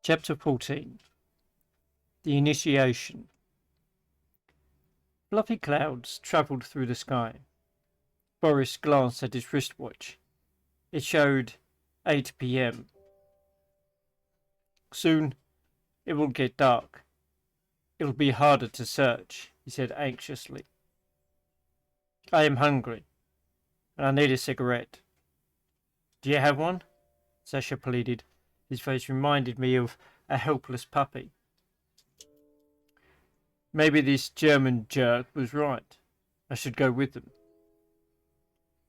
Chapter 14. The Initiation. Fluffy clouds travelled through the sky. Boris glanced at his wristwatch. It showed 8 p.m. Soon it will get dark. It'll be harder to search, he said anxiously. I am hungry, and I need a cigarette. Do you have one? Sasha pleaded. His face reminded me of a helpless puppy. Maybe this German jerk was right. I should go with them.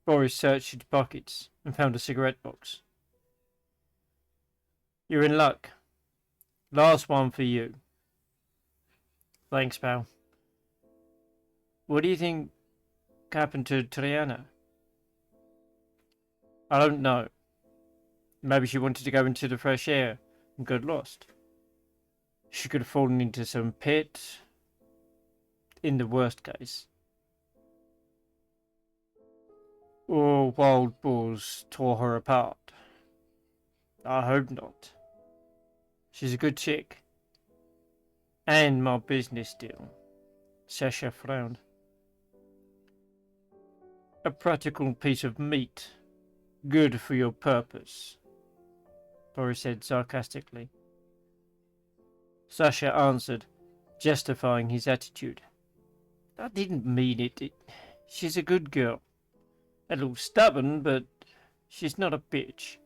Boris searched his pockets and found a cigarette box. You're in luck. Last one for you. Thanks, pal. What do you think happened to Triana? I don't know. Maybe she wanted to go into the fresh air and got lost. She could have fallen into some pit. In the worst case. Or wild boars tore her apart. I hope not. She's a good chick. And my business deal. Sasha frowned. A practical piece of meat. Good for your purpose, Boris said sarcastically. Sasha answered, justifying his attitude. I didn't mean it. She's a good girl. A little stubborn, but she's not a bitch.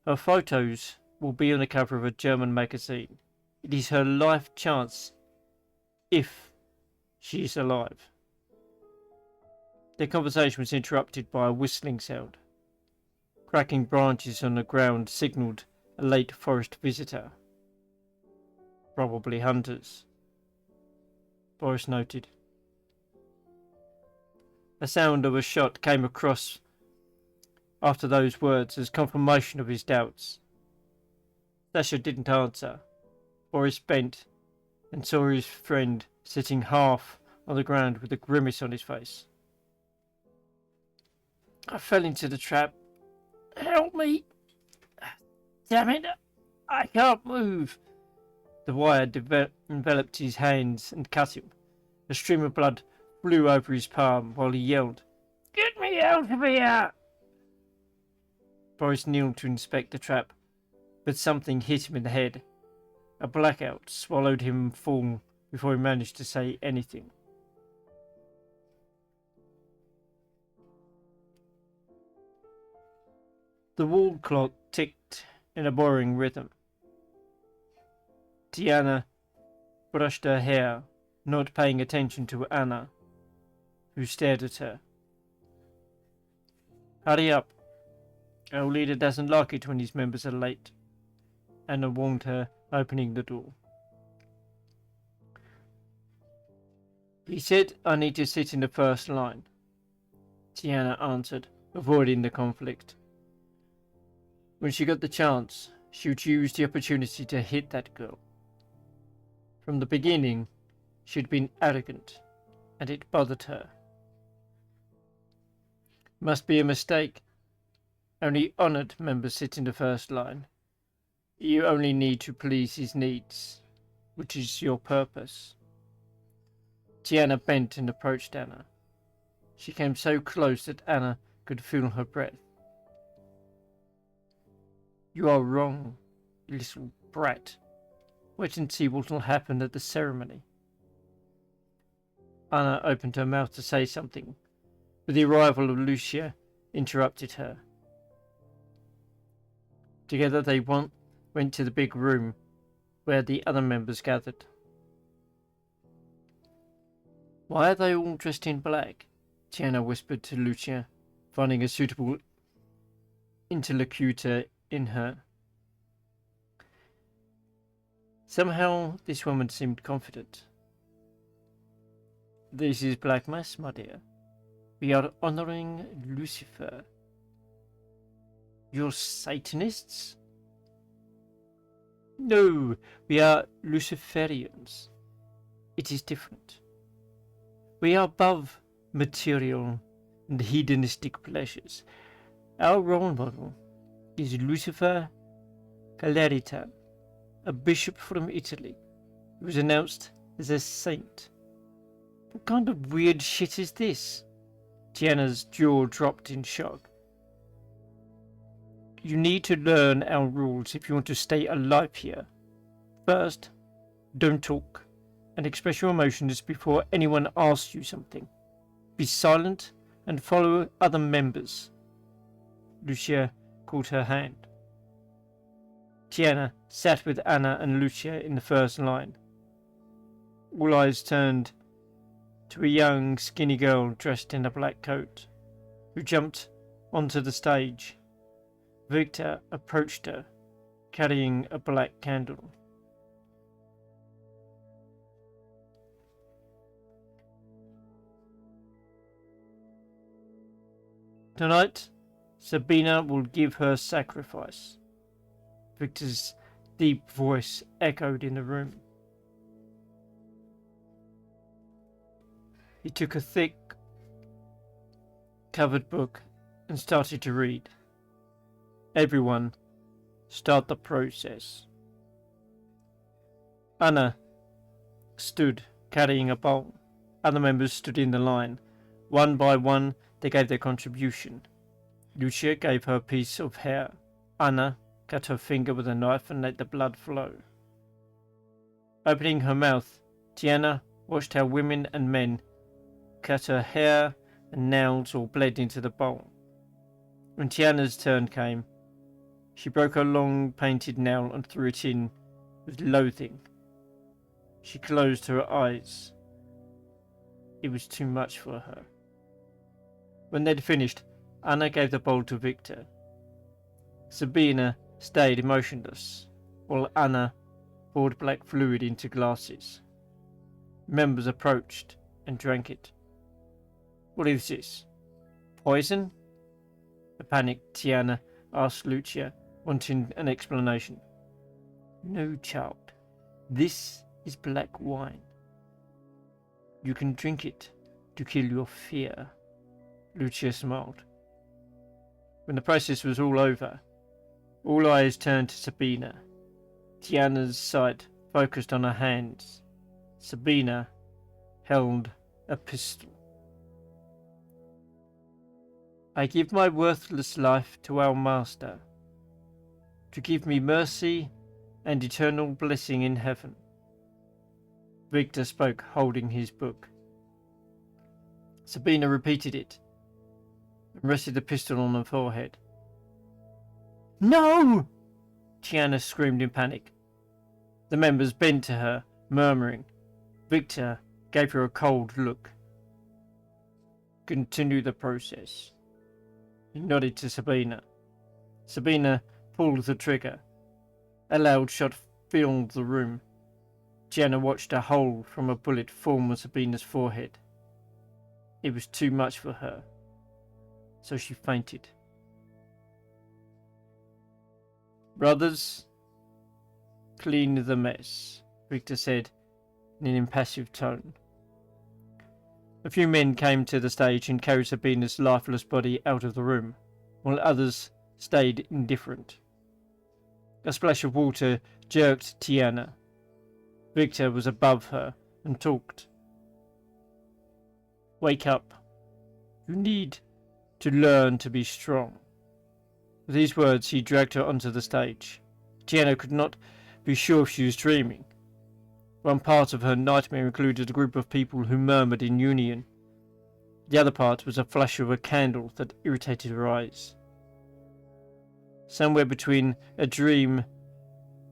Her photos will be on the cover of a German magazine. It is her life chance, if she is alive. Their conversation was interrupted by a whistling sound. Cracking branches on the ground signalled a late forest visitor. Probably hunters, Boris noted. The sound of a shot came across after those words as confirmation of his doubts. Sasha didn't answer. Boris bent and saw his friend sitting half on the ground with a grimace on his face. I fell into the trap. Help me! Damn it! I can't move! The wire enveloped his hands and cut him. A stream of blood flew over his palm while he yelled, Get me out of here! Boris kneeled to inspect the trap, but something hit him in the head. A blackout swallowed him full before he managed to say anything. The wall clock ticked in a boring rhythm. Tiana brushed her hair, not paying attention to Anna, who stared at her. Hurry up. Our leader doesn't like it when his members are late, Anna warned her, opening the door. He said I need to sit in the first line, Tiana answered, avoiding the conflict. When she got the chance, she would use the opportunity to hit that girl. From the beginning, she'd been arrogant, and it bothered her. Must be a mistake. Only honoured members sit in the first line. You only need to please his needs, which is your purpose. Tiana bent and approached Anna. She came so close that Anna could feel her breath. You are wrong, little brat. Wait and see what will happen at the ceremony. Anna opened her mouth to say something, but the arrival of Lucia interrupted her. Together they went to the big room where the other members gathered. Why are they all dressed in black? Tiana whispered to Lucia, finding a suitable interlocutor in her. Somehow this woman seemed confident. This is Black Mass, my dear. We are honoring Lucifer. You're Satanists? No, we are Luciferians. It is different. We are above material and hedonistic pleasures. Our role model is Lucifer Caleritan, a bishop from Italy. He was announced as a saint. What kind of weird shit is this? Tiana's jaw dropped in shock. You need to learn our rules if you want to stay alive here. First, don't talk and express your emotions before anyone asks you something. Be silent and follow other members. Lucia caught her hand. Tiana sat with Anna and Lucia in the first line. All eyes turned to a young, skinny girl dressed in a black coat, who jumped onto the stage. Victor approached her, carrying a black candle. Tonight, Sabina will give her sacrifice. Victor's deep voice echoed in the room. He took a thick, covered book and started to read. Everyone, start the process. Anna stood carrying a bowl. Other members stood in the line. One by one, they gave their contribution. Lucia gave her piece of hair. Anna cut her finger with a knife and let the blood flow. Opening her mouth, Tiana watched how women and men cut her hair and nails all bled into the bowl. When Tiana's turn came, she broke her long painted nail and threw it in with loathing. She closed her eyes. It was too much for her. When they'd finished, Anna gave the bowl to Victor. Sabina stayed motionless, while Anna poured black fluid into glasses. Members approached and drank it. What is this? Poison? The panicked Tiana asked Lucia, wanting an explanation. No, child. This is black wine. You can drink it to kill your fear. Lucia smiled. When the process was all over, all eyes turned to Sabina. Tiana's sight focused on her hands. Sabina held a pistol. I give my worthless life to our master, to give me mercy and eternal blessing in heaven. Victor spoke, holding his book. Sabina repeated it and rested the pistol on her forehead. No! Tiana screamed in panic. The members bent to her, murmuring. Victor gave her a cold look. Continue the process. He nodded to Sabina. Sabina pulled the trigger. A loud shot filled the room. Tiana watched a hole from a bullet form on Sabina's forehead. It was too much for her, so she fainted. Brothers, clean the mess, Victor said in an impassive tone. A few men came to the stage and carried Sabina's lifeless body out of the room, while others stayed indifferent. A splash of water jerked Tiana. Victor was above her and talked. Wake up. You need to learn to be strong. With these words, he dragged her onto the stage. Tiana could not be sure if she was dreaming. One part of her nightmare included a group of people who murmured in union. The other part was a flash of a candle that irritated her eyes. Somewhere between a dream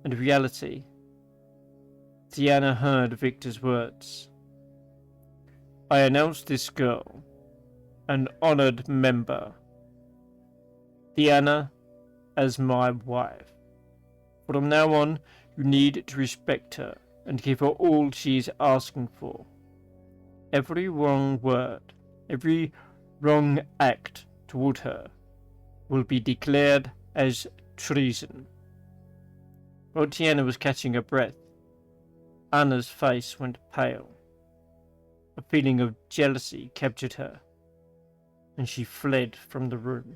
and reality, Tiana heard Victor's words. I announce this girl, an honored member, Tiana, as my wife. From now on, you need to respect her and give her all she is asking for. Every wrong word, every wrong act toward her will be declared as treason. While Tiana was catching her breath, Anna's face went pale. A feeling of jealousy captured her, and she fled from the room.